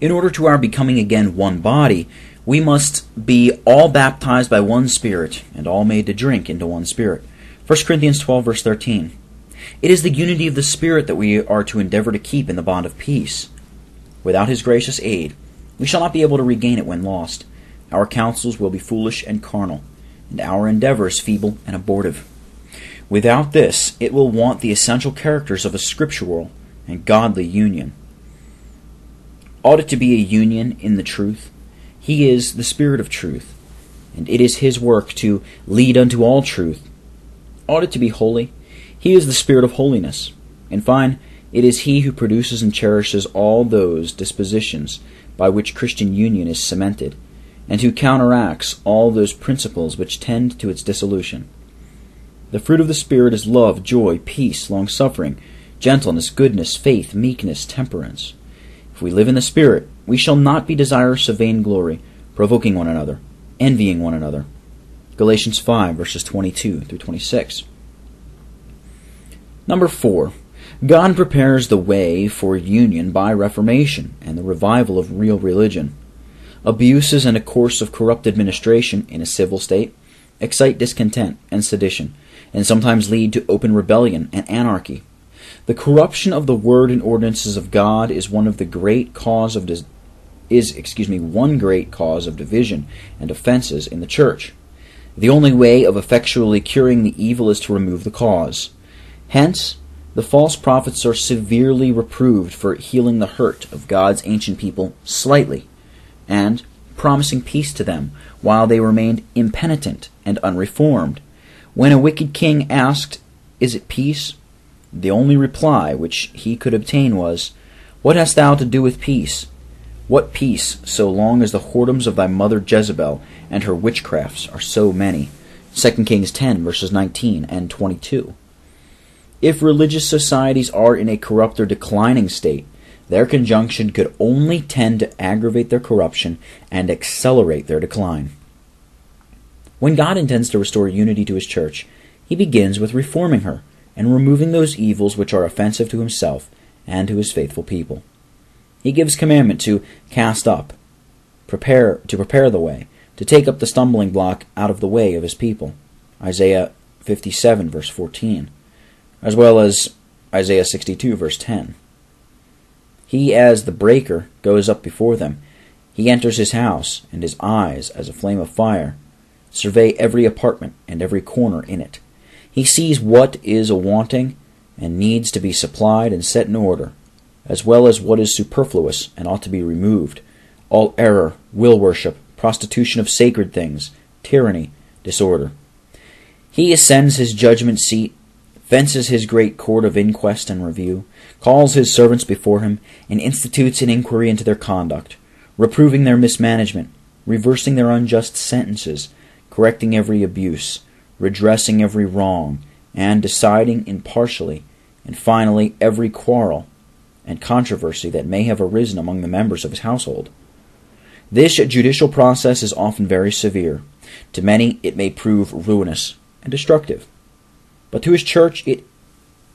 In order to our becoming again one body, we must be all baptized by one Spirit, and all made to drink into one Spirit. 1 Corinthians 12, verse 13. It is the unity of the Spirit that we are to endeavor to keep in the bond of peace. Without His gracious aid, we shall not be able to regain it when lost. Our counsels will be foolish and carnal, and our endeavors feeble and abortive. Without this, it will want the essential characters of a scriptural and godly union. Ought it to be a union in the truth? He is the Spirit of truth, and it is His work to lead unto all truth. Ought it to be holy? He is the Spirit of holiness. In fine, it is He who produces and cherishes all those dispositions by which Christian union is cemented, and who counteracts all those principles which tend to its dissolution. The fruit of the Spirit is love, joy, peace, long-suffering, gentleness, goodness, faith, meekness, temperance. If we live in the Spirit, we shall not be desirous of vainglory, provoking one another, envying one another. Galatians 5, verses 22 through 26. Number 4. God prepares the way for union by reformation and the revival of real religion. Abuses and a course of corrupt administration in a civil state excite discontent and sedition, and sometimes lead to open rebellion and anarchy. The corruption of the word and ordinances of God is one great cause of division and offenses in the church. The only way of effectually curing the evil is to remove the cause. Hence, the false prophets are severely reproved for healing the hurt of God's ancient people slightly, and promising peace to them while they remained impenitent and unreformed. When a wicked king asked, "Is it peace?" the only reply which he could obtain was, "What hast thou to do with peace? What peace, so long as the whoredoms of thy mother Jezebel and her witchcrafts are so many?" 2 Kings 10, verses 19 and 22. If religious societies are in a corrupt or declining state, their conjunction could only tend to aggravate their corruption and accelerate their decline. When God intends to restore unity to His church, He begins with reforming her and removing those evils which are offensive to Himself and to His faithful people. He gives commandment to cast up, prepare the way, to take up the stumbling block out of the way of His people. Isaiah 57, verse 14, as well as Isaiah 62, verse 10. He, as the breaker, goes up before them. He enters His house, and His eyes, as a flame of fire, survey every apartment and every corner in it. He sees what is a-wanting and needs to be supplied and set in order, as well as what is superfluous and ought to be removed, all error, will-worship, prostitution of sacred things, tyranny, disorder. He ascends His judgment seat, fences His great court of inquest and review, calls His servants before Him, and institutes an inquiry into their conduct, reproving their mismanagement, reversing their unjust sentences, correcting every abuse, redressing every wrong, and deciding impartially, and finally every quarrel and controversy that may have arisen among the members of His household. This judicial process is often very severe. To many it may prove ruinous and destructive, but to His church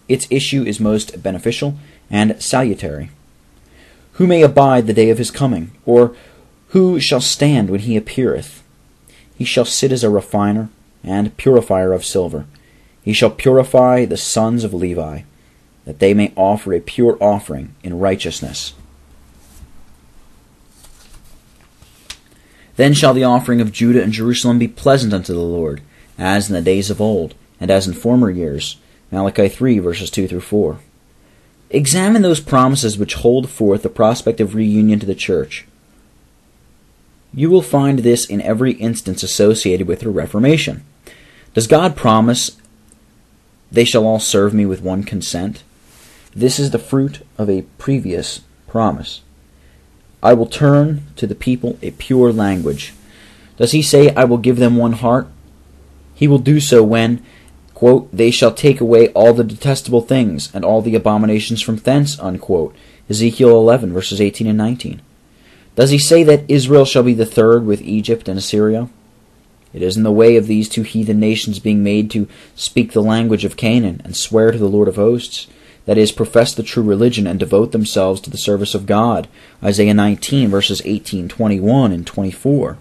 its issue is most beneficial and salutary. Who may abide the day of His coming, or who shall stand when He appeareth? He shall sit as a refiner and purifier of silver. He shall purify the sons of Levi, that they may offer a pure offering in righteousness. Then shall the offering of Judah and Jerusalem be pleasant unto the Lord, as in the days of old, and as in former years. Malachi 3, verses 2 through 4. Examine those promises which hold forth the prospect of reunion to the church. You will find this in every instance associated with her reformation. Does God promise, "They shall all serve me with one consent"? This is the fruit of a previous promise. "I will turn to the people a pure language." Does He say, "I will give them one heart"? He will do so when, quote, "they shall take away all the detestable things and all the abominations from thence," unquote. Ezekiel 11, verses 18 and 19. Does He say that Israel shall be the third with Egypt and Assyria? It is in the way of these two heathen nations being made to speak the language of Canaan and swear to the Lord of hosts that is, profess the true religion and devote themselves to the service of God. Isaiah 19, verses 18, 21, and 24.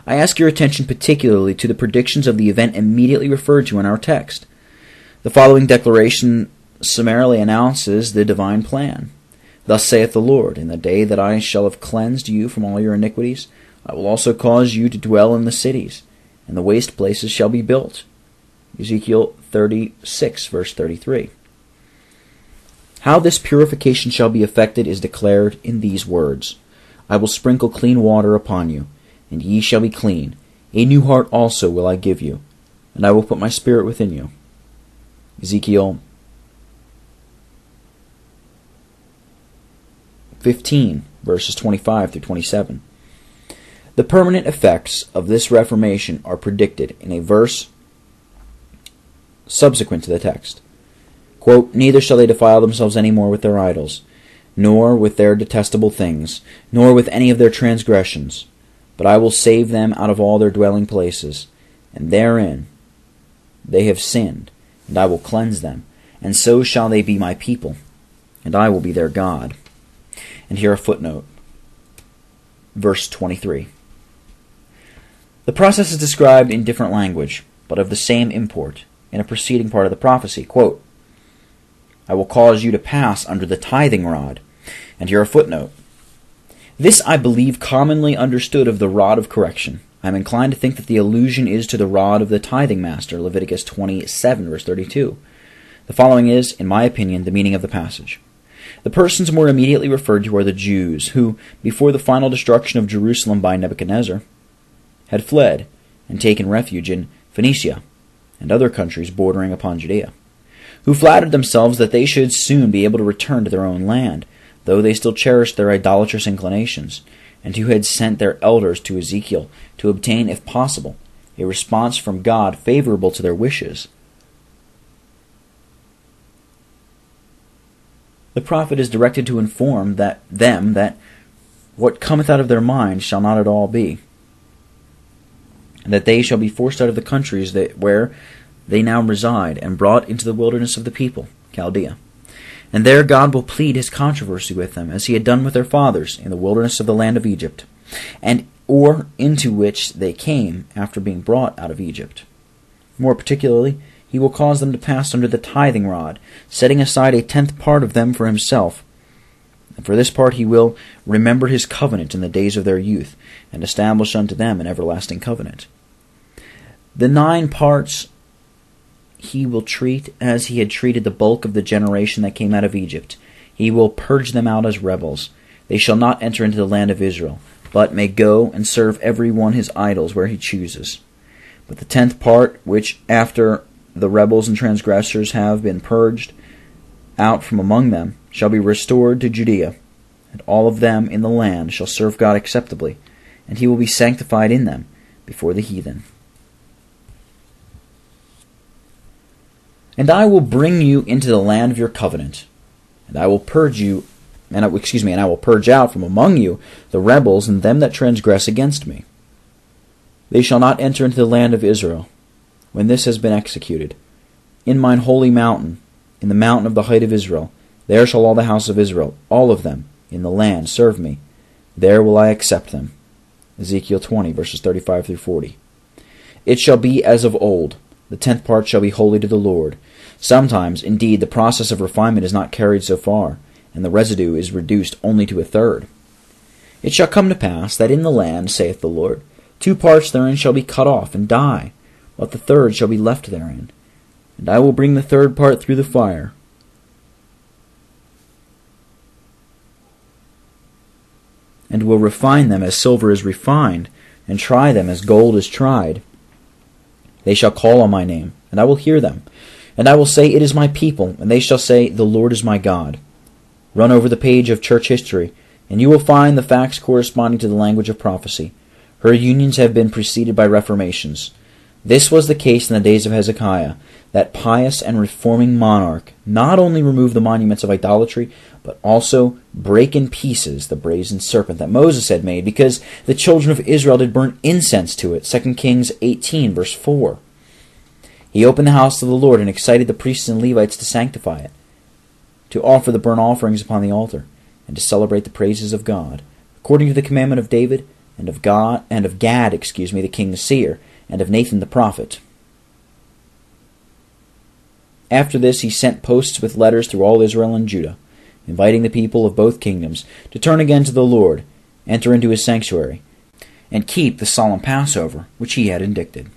I ask your attention particularly to the predictions of the event immediately referred to in our text. The following declaration summarily announces the divine plan. Thus saith the Lord, in the day that I shall have cleansed you from all your iniquities, I will also cause you to dwell in the cities, and the waste places shall be built. Ezekiel 36, verse 33. How this purification shall be effected is declared in these words. I will sprinkle clean water upon you, and ye shall be clean. A new heart also will I give you, and I will put my spirit within you. Ezekiel 15, verses 25 through 27. The permanent effects of this reformation are predicted in a verse subsequent to the text. Quote, neither shall they defile themselves any more with their idols, nor with their detestable things, nor with any of their transgressions. But I will save them out of all their dwelling places, and therein they have sinned, and I will cleanse them, and so shall they be my people, and I will be their God. And here a footnote. Verse 23. The process is described in different language, but of the same import, in a preceding part of the prophecy. Quote, I will cause you to pass under the tithing rod. And here a footnote. This I believe commonly understood of the rod of correction. I am inclined to think that the allusion is to the rod of the tithing master, Leviticus 27, verse 32. The following is, in my opinion, the meaning of the passage. The persons more immediately referred to are the Jews, who, before the final destruction of Jerusalem by Nebuchadnezzar, had fled and taken refuge in Phoenicia and other countries bordering upon Judea, who flattered themselves that they should soon be able to return to their own land, though they still cherished their idolatrous inclinations, and who had sent their elders to Ezekiel to obtain, if possible, a response from God favorable to their wishes. The prophet is directed to inform them that what cometh out of their mind shall not at all be, and that they shall be forced out of the countries where they now reside, and brought into the wilderness of the people, Chaldea. And there God will plead his controversy with them, as he had done with their fathers in the wilderness of the land of Egypt, or into which they came after being brought out of Egypt. More particularly, he will cause them to pass under the tithing rod, setting aside a 10th part of them for himself. And for this part he will remember his covenant in the days of their youth, and establish unto them an everlasting covenant. The 9 parts he will treat as he had treated the bulk of the generation that came out of Egypt. He will purge them out as rebels. They shall not enter into the land of Israel, but may go and serve every one his idols where he chooses. But the 10th part, which after the rebels and transgressors have been purged out from among them, shall be restored to Judea, and all of them in the land shall serve God acceptably, and he will be sanctified in them before the heathen. And I will bring you into the land of your covenant, and I will purge you, and I will purge out from among you the rebels and them that transgress against me. They shall not enter into the land of Israel, when this has been executed. In mine holy mountain, in the mountain of the height of Israel, there shall all the house of Israel, all of them, in the land, serve me. There will I accept them. Ezekiel 20, verses 35 through 40. It shall be as of old. The 10th part shall be holy to the Lord. Sometimes, indeed, the process of refinement is not carried so far, and the residue is reduced only to 1/3. It shall come to pass that in the land, saith the Lord, 2 parts therein shall be cut off and die, but the 3rd shall be left therein. And I will bring the 3rd part through the fire, and will refine them as silver is refined, and try them as gold is tried. They shall call on my name, and I will hear them. And I will say, it is my people, and they shall say, the Lord is my God. Run over the page of church history, and you will find the facts corresponding to the language of prophecy. Her unions have been preceded by reformations. This was the case in the days of Hezekiah. That pious and reforming monarch not only removed the monuments of idolatry, but also brake in pieces the brazen serpent that Moses had made, because the children of Israel did burn incense to it. 2 Kings 18, verse 4. He opened the house of the Lord and excited the priests and Levites to sanctify it. to offer the burnt offerings upon the altar, and to celebrate the praises of God, according to the commandment of David, and of Gad, the king's seer, and of Nathan the prophet. After this he sent posts with letters through all Israel and Judah, inviting the people of both kingdoms to turn again to the Lord, enter into his sanctuary, and keep the solemn Passover which he had indicted.